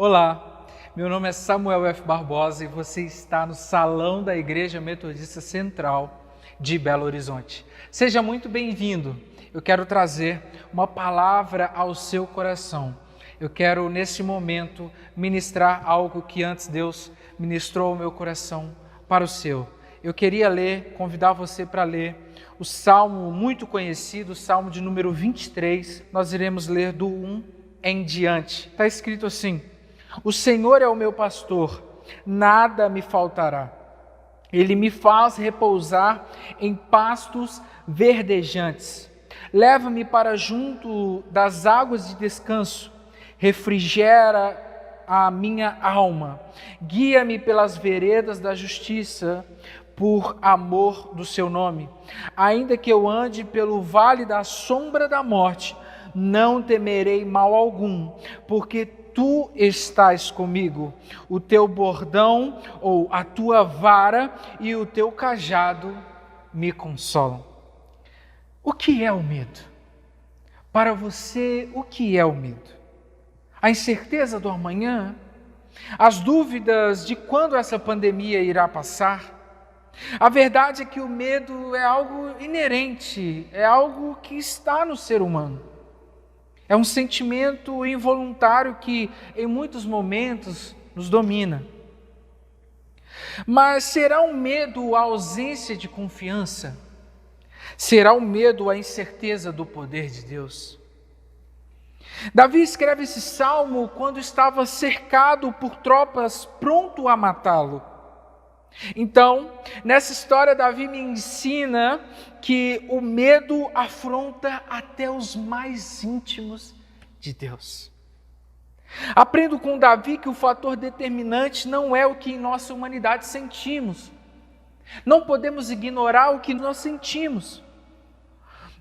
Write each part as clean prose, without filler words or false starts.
Olá, meu nome é Samuel F. Barbosa e você está no Salão da Igreja Metodista Central de Belo Horizonte. Seja muito bem-vindo. Eu quero trazer uma palavra ao seu coração. Eu quero, nesse momento, ministrar algo que antes Deus ministrou ao meu coração para o seu. Eu queria convidar você para ler o Salmo muito conhecido, o Salmo de número 23. Nós iremos ler do 1 em diante. Está escrito assim: O Senhor é o meu pastor, nada me faltará. Ele me faz repousar em pastos verdejantes. Leva-me para junto das águas de descanso. Refrigera a minha alma. Guia-me pelas veredas da justiça, por amor do seu nome. Ainda que eu ande pelo vale da sombra da morte, não temerei mal algum, porque tu estás comigo. O teu bordão ou a tua vara e o teu cajado me consolam. O que é o medo? Para você, o que é o medo? A incerteza do amanhã? As dúvidas de quando essa pandemia irá passar? A verdade é que o medo é algo inerente, é algo que está no ser humano. É um sentimento involuntário que, em muitos momentos, nos domina. Mas será o medo a ausência de confiança? Será o medo a incerteza do poder de Deus? Davi escreve esse salmo quando estava cercado por tropas pronto a matá-lo. Então, nessa história, Davi me ensina que o medo afronta até os mais íntimos de Deus. Aprendo com Davi que o fator determinante não é o que em nossa humanidade sentimos. Não podemos ignorar o que nós sentimos,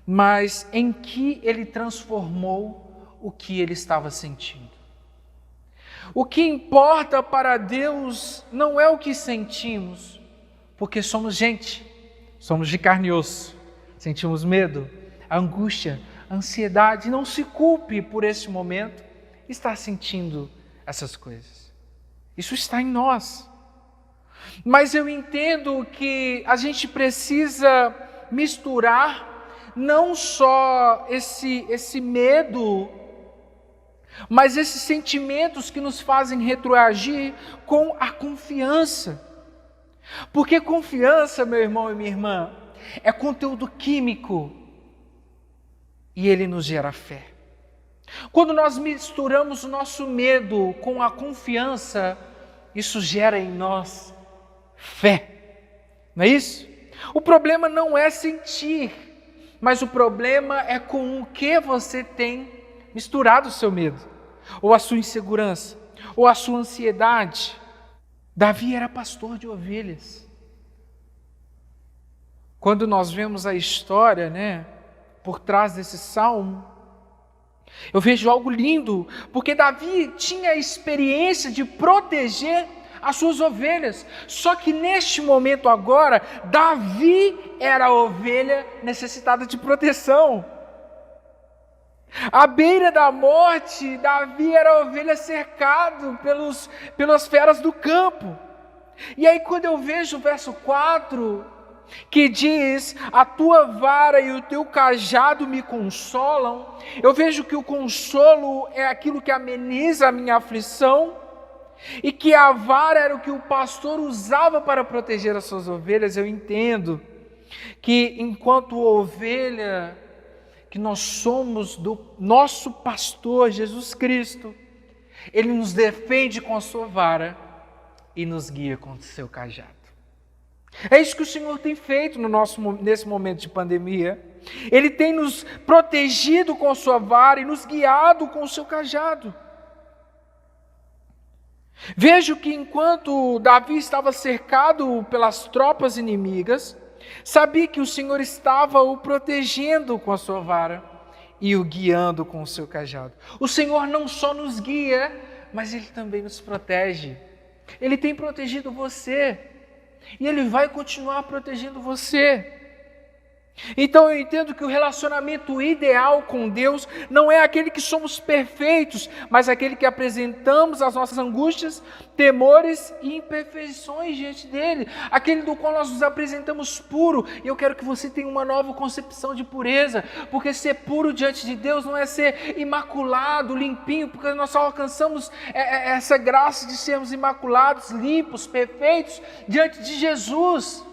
mas em que ele transformou o que ele estava sentindo. O que importa para Deus não é o que sentimos, porque somos gente, somos de carne e osso, sentimos medo, angústia, ansiedade. Não se culpe por esse momento estar sentindo essas coisas. Isso está em nós. Mas eu entendo que a gente precisa misturar não só esse medo, mas esses sentimentos que nos fazem retroagir com a confiança. Porque confiança, meu irmão e minha irmã, é conteúdo químico e ele nos gera fé. Quando nós misturamos o nosso medo com a confiança, isso gera em nós fé. Não é isso? O problema não é sentir, mas o problema é com o que você tem misturado o seu medo, ou a sua insegurança, ou a sua ansiedade. Davi era pastor de ovelhas. Quando nós vemos a história, por trás desse salmo, eu vejo algo lindo, porque Davi tinha a experiência de proteger as suas ovelhas. Só que neste momento agora, Davi era a ovelha necessitada de proteção. À beira da morte, Davi era a ovelha cercado pelas feras do campo. E aí quando eu vejo o verso 4, que diz: a tua vara e o teu cajado me consolam, eu vejo que o consolo é aquilo que ameniza a minha aflição, e que a vara era o que o pastor usava para proteger as suas ovelhas. Eu entendo que enquanto ovelha, que nós somos do nosso pastor Jesus Cristo, Ele nos defende com a sua vara e nos guia com o seu cajado. É isso que o Senhor tem feito nesse momento de pandemia. Ele tem nos protegido com a sua vara e nos guiado com o seu cajado. Vejo que enquanto Davi estava cercado pelas tropas inimigas, sabia que o Senhor estava o protegendo com a sua vara e o guiando com o seu cajado. O Senhor não só nos guia, mas Ele também nos protege. Ele tem protegido você e Ele vai continuar protegendo você. Então eu entendo que o relacionamento ideal com Deus não é aquele que somos perfeitos, mas aquele que apresentamos as nossas angústias, temores e imperfeições diante dele, aquele do qual nós nos apresentamos puro. E eu quero que você tenha uma nova concepção de pureza, porque ser puro diante de Deus não é ser imaculado, limpinho, porque nós só alcançamos essa graça de sermos imaculados, limpos, perfeitos diante de Jesus.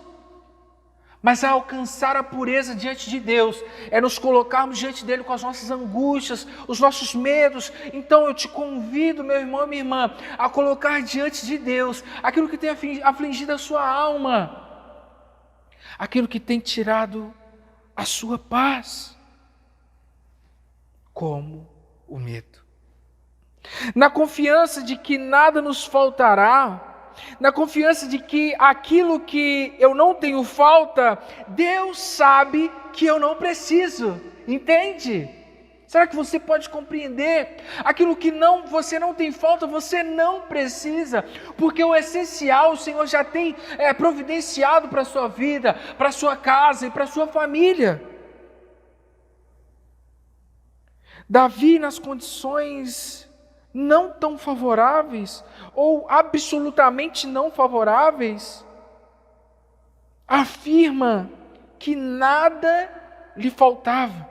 Mas a alcançar a pureza diante de Deus é nos colocarmos diante dele com as nossas angústias, os nossos medos. Então eu te convido, meu irmão e minha irmã, a colocar diante de Deus aquilo que tem afligido a sua alma, aquilo que tem tirado a sua paz, como o medo. Na confiança de que nada nos faltará, na confiança de que aquilo que eu não tenho falta, Deus sabe que eu não preciso, entende? Será que você pode compreender? Aquilo que você não tem falta, você não precisa, porque o essencial o Senhor já tem providenciado para a sua vida, para a sua casa e para a sua família. Davi, nas condições não tão favoráveis, ou absolutamente não favoráveis, afirma que nada lhe faltava.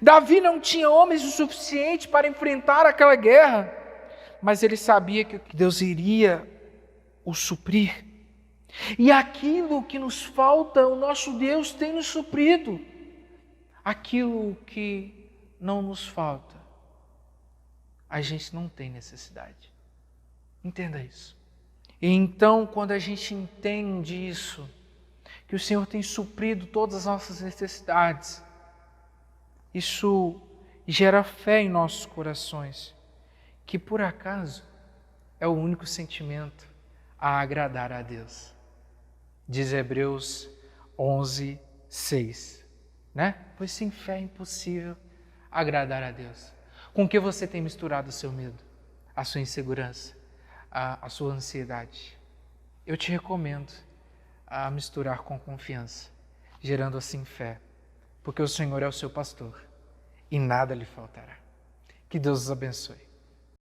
Davi não tinha homens o suficiente para enfrentar aquela guerra, mas ele sabia que Deus iria o suprir. E aquilo que nos falta, o nosso Deus tem nos suprido. Aquilo que não nos falta, a gente não tem necessidade. Entenda isso. E então, quando a gente entende isso, que o Senhor tem suprido todas as nossas necessidades, isso gera fé em nossos corações, que por acaso é o único sentimento a agradar a Deus. Diz Hebreus 11, 6, né? Pois sem fé é impossível agradar a Deus. Com que você tem misturado o seu medo, a sua insegurança, a sua ansiedade? Eu te recomendo a misturar com confiança, gerando assim fé, porque o Senhor é o seu pastor e nada lhe faltará. Que Deus os abençoe.